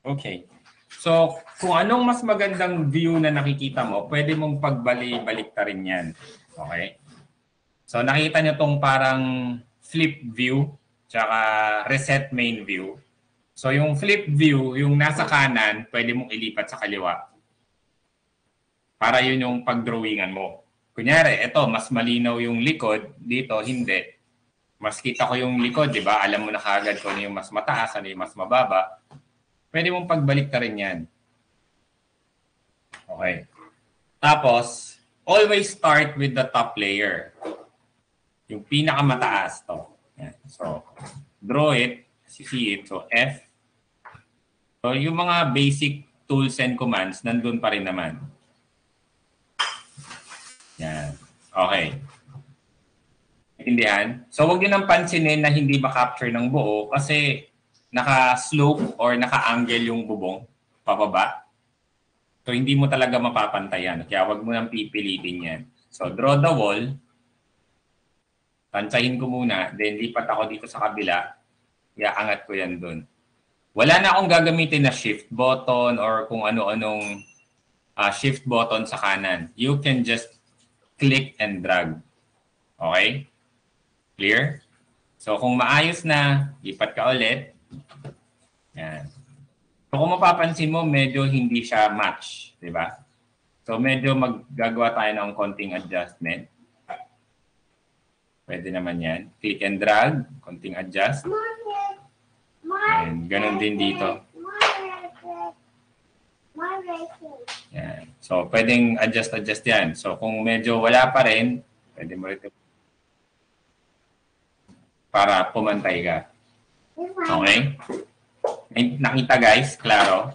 Okay. So, kung anong mas magandang view na nakikita mo, pwede mong pagbalik ta rin yan. Okay? So, nakita nyo tong parang flip view, tsaka reset main view. So, yung flip view, yung nasa kanan, pwede mong ilipat sa kaliwa. Para yun yung pag-drawingan mo. Kunyari, ito, mas malinaw yung likod. Dito, hindi. Mas kita ko yung likod, di ba? Alam mo na kagad kung ano yung mas mataas, ano yung mas mababa. Pwede mong pagbalik ta rin yan. Okay. Tapos, always start with the top layer. Yung pinakamataas to. Yan. So, draw it. See it. So, F. So, yung mga basic tools and commands, nandun pa rin naman. Yan. Okay. Intindihan? So, huwag nyo nang pansinin na hindi ma-capture ng buo kasi naka-slope or naka-angle yung bubong pababa. So, hindi mo talaga mapapantayan. Kaya huwag mo nang pipilitin yan. So, draw the wall. Tansahin ko muna. Then, lipat ako dito sa kabila. Iaangat ko yan dun. Wala na akong gagamitin na shift button or kung ano-anong shift button sa kanan. You can just click and drag. Okay? Clear? So, kung maayos na, lipat ka ulit. Yan. So, kung mapapansin mo, medyo hindi siya match. Diba? So, medyo maggagawa tayo ng konting adjustment. Pwede naman yan. Click and drag. Konting adjust. And ganun din dito. Yan. So, pwedeng adjust yan. So, kung medyo wala pa rin, pwede mo rin para pumantay ka. Okay? Nakita guys? Klaro?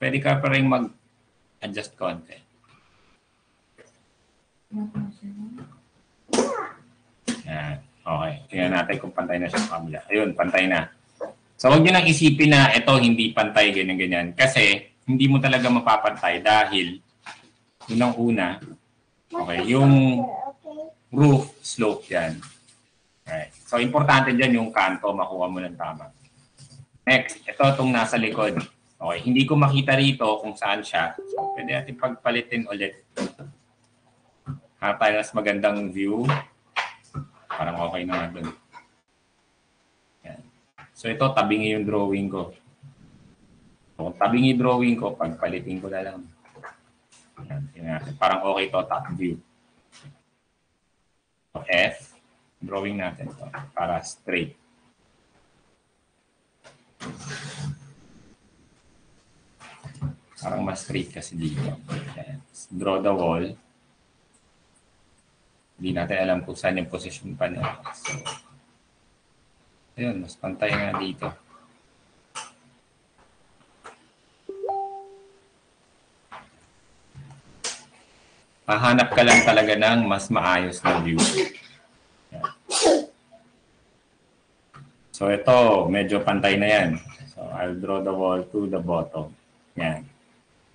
Pwede ka pa rin mag-adjust konti. Yan. Okay. Tingnan natin kung pantay na siya sa kabila. Ayun, pantay na. So, huwag nyo nang isipin na ito hindi pantay, ganyan-ganyan. Kasi, hindi mo talaga mapapantay dahil unang-una, okay, yung roof slope yan. Right. So, importante dyan yung kanto, makuha mo ng tama. Next, ito itong nasa likod. Okay, hindi ko makita rito kung saan siya. So, pwede natin pagpalitin ulit. Hanap tayo mas magandang view. Parang okay naman dun. Yan. So, ito, tabingi yung drawing ko. So, kung tabingi drawing ko, pagpalitin ko na lang. Yan. Parang okay to, top view. So, F. Drawing natin to para straight. Parang mas straight kasi dito. Ayan. Draw the wall. Hindi natin alam kung saan yung position pa niya. So, ayun, mas pantay nga dito. Hahanap ka lang talaga ng mas maayos na view. So, ito, medyo pantay na yan. So, I'll draw the wall to the bottom. Yan.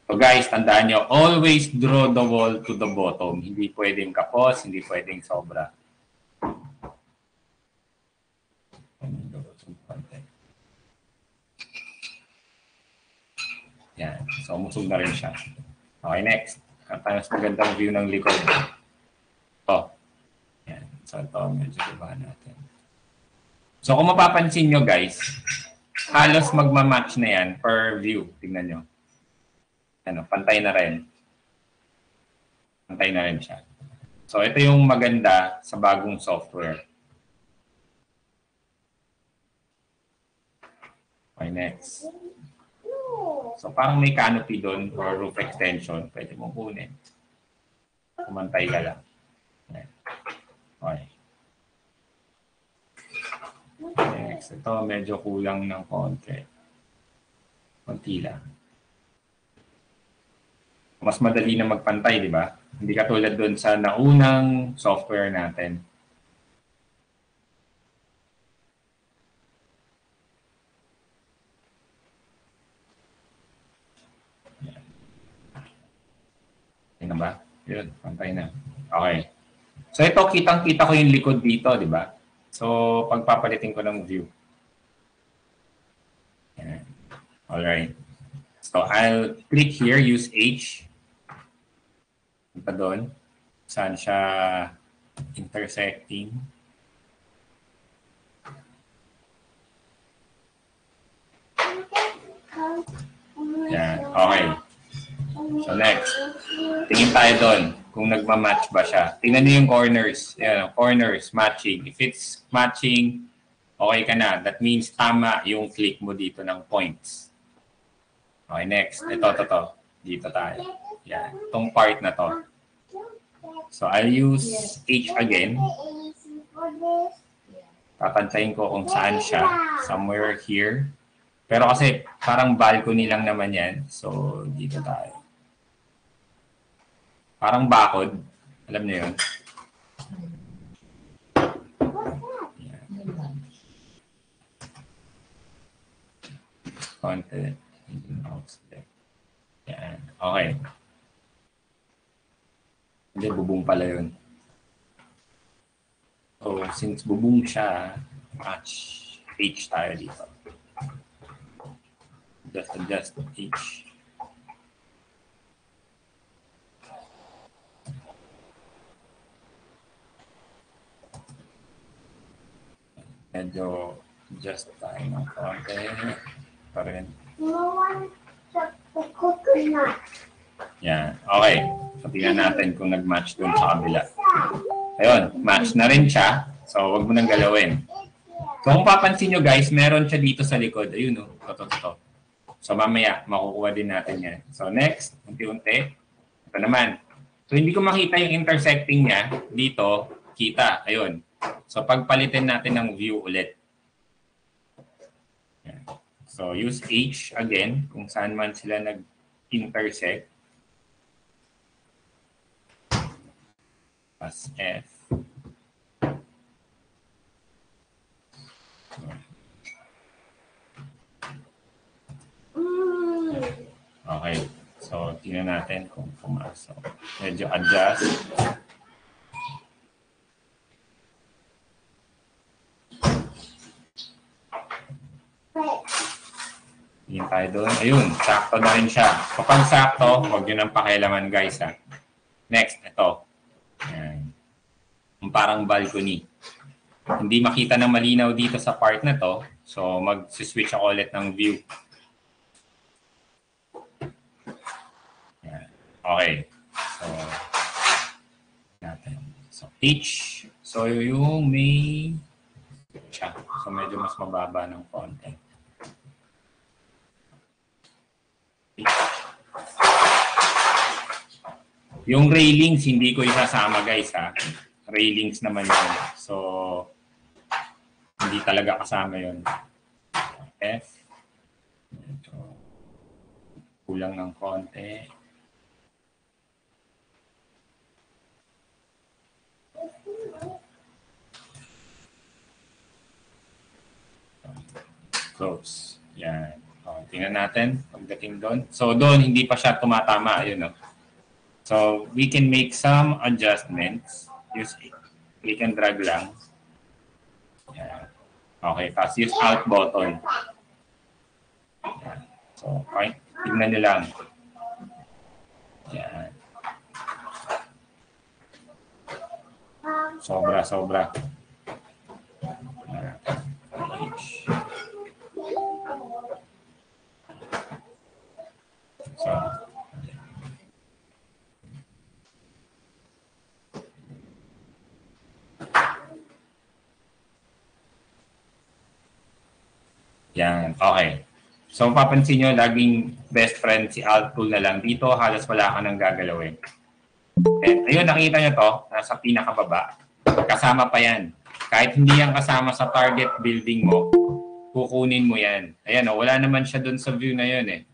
So, guys, tandaan nyo, always draw the wall to the bottom. Hindi pwedeng kapos, hindi pwedeng sobra. Yan. So, umusog na rin siya. Okay, next. Mas magandang view ng likod. Ito. Yan. So, ito, medyo diba natin. So, kung mapapansin nyo, guys, halos magmamatch na yan per view. Tingnan nyo. Ano, pantay na rin. Pantay na rin siya. So, ito yung maganda sa bagong software. Okay, next. So, parang may canopy doon or roof extension. Pwede mong kunin. Kumantay ka lang. Okay. Next, ito medyo kulang ng konti. Konti lang. Mas madali na magpantay, di ba? Hindi katulad doon sa naunang software natin. Okay na ba? Yun, pantay na. Okay. So ito, kitang-kita ko yung likod dito, di ba? So, pagpapalitin ko ng view. Alright. So I'll click here, use H. Punta doon. Saan siya intersecting. Yan. Okay. So next. Tingin tayo doon kung nagmamatch ba siya. Tingnan niyo yung corners. Yan, corners, matching. If it's matching, okay ka na. That means tama yung click mo dito ng points. Okay, next. Ito. Dito tayo. Yan. Itong part na to. So, I'll use H again. Tatantayin ko kung saan siya. Somewhere here. Pero kasi parang balcony lang naman yan. So, dito tayo. Parang bakod. Alam niyo yun? Yan. Content. Yan. Okay. Hindi, bubong pala yun. So, since bubong siya, match H tayo dito. Just adjust H. Medyo adjust tayo ng konti. Pa rin. Yan. Okay. So, tingnan natin kung nag-match dun sa kabila. Ayun, match na rin siya. So, wag mo nang galawin. So, kung papansin nyo guys, meron siya dito sa likod. Ayun o. Ito. So, mamaya, makukuha din natin yan. So, next, unti-unti. Ito naman. So, hindi ko makita yung intersecting niya. Dito, kita. Ayun. So, pagpalitin natin ng view ulit. Yan. So, use H again, kung saan man sila nag-intersect. Plus F. Okay. So, tingnan natin kung pumasok. Medyo adjust. Tingin tayo doon. Ayun, sakto na rin siya. Kapag sakto, huwag nyo nang pakialaman guys. Ha? Next, ito. Ayan. Parang balcony. Hindi makita ng malinaw dito sa part na to. So, mag-switch ako ulit ng view. Ayan. Okay. So, natin. So, H. So, yung may siya. So, medyo mas mababa ng konti. Yung railings, hindi ko isasama guys ha. Railings naman yun. So, hindi talaga kasama yun. F. Ito. Kulang ng konti. Close. Yan. O, tingnan natin pagdating doon. So, doon hindi pa siya tumatama. Ayun, no? So, we can make some adjustments. Use click and drag lang. Yan. Okay, tapos use Alt button. Yan. So, okay. Tingnan nyo lang. Yan. Sobra. So, yan. Okay. So, papansin nyo, laging best friend si Alt tool na lang. Dito, halos wala ka nang gagalawin. And, ayun, nakita nyo to, nasa pinakababa. Kasama pa yan. Kahit hindi yan kasama sa target building mo, kukunin mo yan. Ayan, wala naman siya dun sa view na yun eh.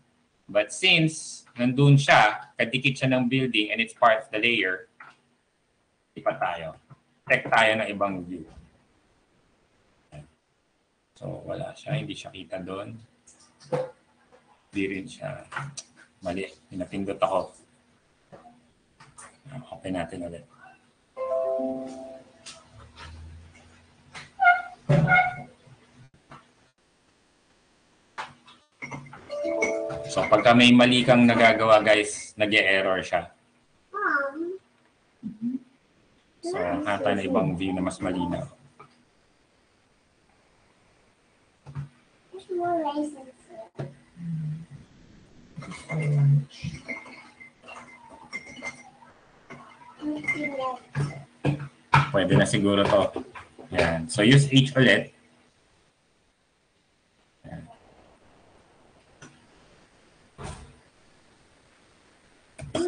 But since nandun siya, kadikit siya ng building and it's part of the layer, ipa tayo. Check tayo ng ibang view. So, wala siya. Hindi siya kita doon. Hindi rin siya. Mali. Pinapindot ako. Okay natin ulit. So, pagka may mali kang nagagawa, guys, nag-e-error siya. So, hata na ibang view na mas malinaw. Pwede na siguro to. Yan. So, use H ulit. Yan.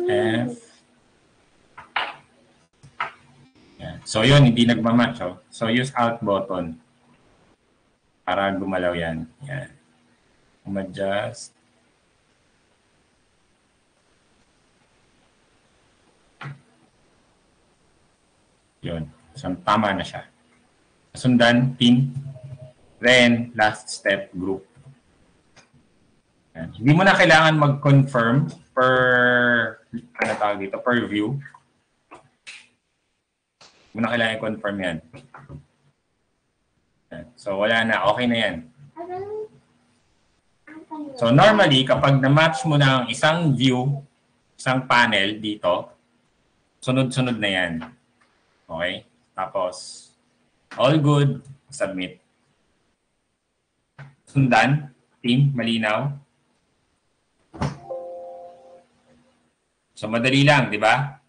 F. Yan. So, yun, hindi nagmamatch. Oh. So, use Alt button para gumalaw yan. Yan. Adjust. Yun. So, tama na siya. Sundan, pin. Then, last step, group. Yan. Hindi mo na kailangan mag-confirm per, ano tawag dito, per view. Hindi mo na kailangan i-confirm yan. Yan. So, wala na. Okay na yan. So, normally, kapag na-match mo na ang isang view, isang panel dito, sunod-sunod na yan. Okay? Tapos, all good, submit. Sundan, team, malinaw. So, madali lang, di ba?